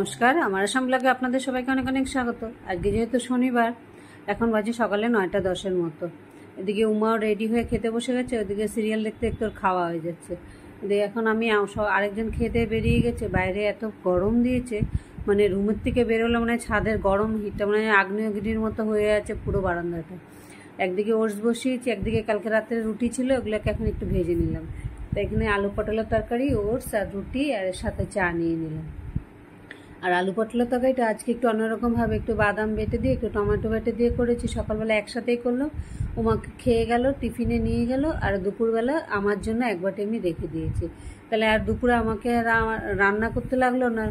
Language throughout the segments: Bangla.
নমস্কার, আমার আসাম ব্লগে আপনাদের সবাইকে অনেক অনেক স্বাগত। আজকে যেহেতু শনিবার, এখন বাজে সকালে 9টা 10-এর মতো। এদিকে উমাও রেডি হয়ে খেতে বসে গেছে, ওদিকে সিরিয়াল দেখতে দেখতে ওর খাওয়া হয়ে যাচ্ছে। এদিকে এখন আমি আরেকজন খেতে বেরিয়ে গেছে। বাইরে এত গরম দিয়েছে, মানে রুমের থেকে বেরোলে মানে ছাদের গরম হিটটা মানে আগ্নেয়গিরির মতো হয়ে আছে পুরো বারান্দাটা। একদিকে ওটস বসিয়েছি, একদিকে কালকে রাতের রুটি ছিল, ওগুলোকে এখন একটু ভেজে নিলাম। তো এখানে আলু পটলের তরকারি, ওটস আর রুটি, আর এর সাথে চা নিয়ে নিলাম। আর আলু পটলের তরকারিটা আজকে একটু অন্যরকমভাবে একটু বাদাম বেটে দিয়ে একটু টমেটো বেটে দিয়ে করেছি। সকালবেলা একসাথেই করলাম, ওমাকে খেয়ে গেল, টিফিনে নিয়ে গেল, আর দুপুরবেলা আমার জন্য এক বাটি আমি রেখে দিয়েছি। তাহলে আর দুপুরে আমাকে রান্না করতে লাগলো না।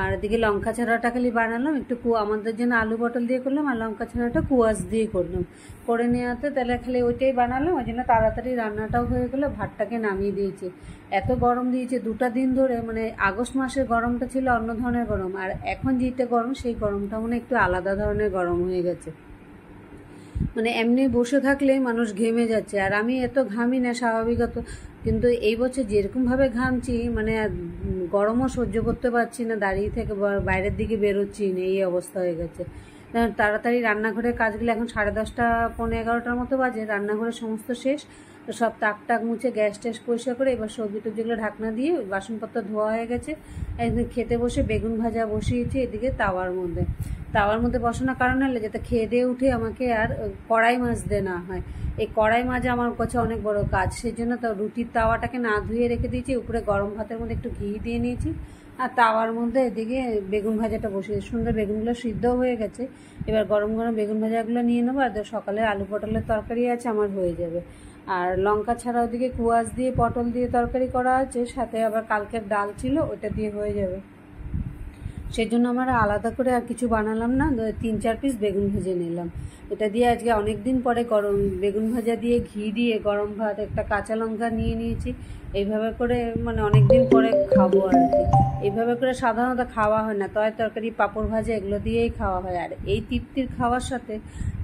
আর এদিকে লঙ্কা ছাড়াটা খালি বানালাম, একটু আমাদের জন্য আলু পটল দিয়ে করলাম, আর লঙ্কা ছাড়াটা কুয়াশ দিয়ে করলাম। করে নেওয়াতে তাহলে খালি ওইটাই বানালাম, ওই জন্য তাড়াতাড়ি রান্নাটাও হয়ে গেলো। ভাতটাকে নামিয়ে দিয়েছি। এত গরম দিয়েছে 2টা দিন ধরে, মানে আগস্ট মাসের গরমটা ছিল অন্য ধরনের গরম, আর এখন যেটা গরম সেই গরমটা মানে একটু আলাদা ধরনের গরম হয়ে গেছে। মানে এমনি বসে থাকলেই মানুষ ঘেমে যাচ্ছে, আর আমি এত ঘামি না স্বাভাবিকত, কিন্তু এই বছর যেরকমভাবে ঘামছি মানে গরমও সহ্য করতে পারছি না, দাঁড়িয়ে থেকে বাইরের দিকে বেরোচ্ছি না, এই অবস্থা হয়ে গেছে। তাড়াতাড়ি রান্নাঘরের কাজগুলো এখন 10:30 11টার মতো বাজে, রান্নাঘরের সমস্ত শেষ। তো সব তাক মুছে গ্যাস ট্যাস পরিষ্কার করে এবার সবজি টবজিগুলো ঢাকনা দিয়ে বাসনপত্র ধোয়া হয়ে গেছে। একদিন খেতে বসে বেগুন ভাজা বসিয়েছি এদিকে তাওয়ার মধ্যে বসানোর কারণ হলে যাতে খেয়ে দিয়ে উঠে আমাকে আর কড়াই মাজতে না হয়। এই কড়াই মাজা আমার কাছে অনেক বড় কাজ, সেই জন্য তো রুটির তাওয়াটাকে না ধুয়ে রেখে দিয়েছি, উপরে গরম ভাতের মধ্যে একটু ঘি দিয়ে নিয়েছি, আর তাওয়ার মধ্যে এদিকে বেগুন ভাজাটা বসিয়ে সুন্দর বেগুনগুলো সিদ্ধও হয়ে গেছে। এবার গরম গরম বেগুন ভাজাগুলো নিয়ে নেবো, আর সকালে আলু পটলের তরকারি আছে, আমার হয়ে যাবে। আর লঙ্কা ছাড়া ওদিকে কুয়াশ দিয়ে পটল দিয়ে তরকারি করা আছে, সাথে আবার কালকের ডাল ছিল, ওটা দিয়ে হয়ে যাবে। সেই জন্য আমার আলাদা করে আর কিছু বানালাম না, 3-4 পিস বেগুন ভেজে নিলাম। এটা দিয়ে আজকে অনেক দিন পরে গরম বেগুন ভাজা দিয়ে ঘি দিয়ে গরম ভাত, একটা কাঁচা লঙ্কা নিয়ে নিয়েছি। এইভাবে করে মানে অনেক দিন পরে খাবো আর কি। এইভাবে করে সাধারণত খাওয়া হয় না, তরকারি পাঁপড় ভাজা এগুলো দিয়েই খাওয়া হয়। আর এই তৃপ্তির খাওয়ার সাথে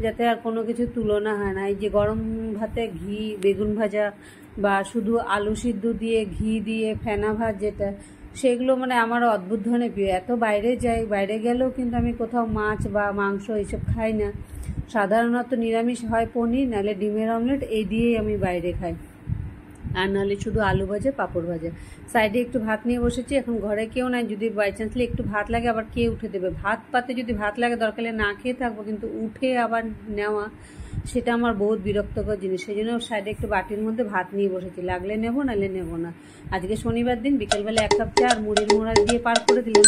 যাতে আর কোনো কিছু তুলনা হয় না। এই যে গরম ভাতে ঘি বেগুন ভাজা, বা শুধু আলু সিদ্ধ দিয়ে ঘি দিয়ে ফেনা ভাত যেটা, সেগুলো মানে আমার অদ্ভুত ধরনের প্রিয়। এত বাইরে যাই, বাইরে গেলেও কিন্তু আমি কোথাও মাছ বা মাংস এইসব খাই না। সাধারণত নিরামিষ হয় পনির, নাহলে ডিমের অমলেট, এই দিয়েই আমি বাইরে খাই। আর নাহলে শুধু আলু ভাজা পাঁপড় ভাজা। সাইডে একটু ভাত নিয়ে বসেছি, এখন ঘরে কেউ নাই, যদি বাই চান্সলি একটু ভাত লাগে আবার কে উঠে দেবে। ভাত পাতে যদি ভাত লাগে দরকার হলে না খেয়ে থাকবো, কিন্তু উঠে আবার নেওয়া সেটা আমার বহুত বিরক্তকর জিনিস। সেই জন্য সাইডে একটু বাটির মধ্যে ভাত নিয়ে বসেছি, লাগলে নেবো নাহলে নেবো না। আজকে শনিবার দিন, বিকেলবেলা 1 কাপ চা আর মুড়ির মোড়া দিয়ে পার করে দিলাম।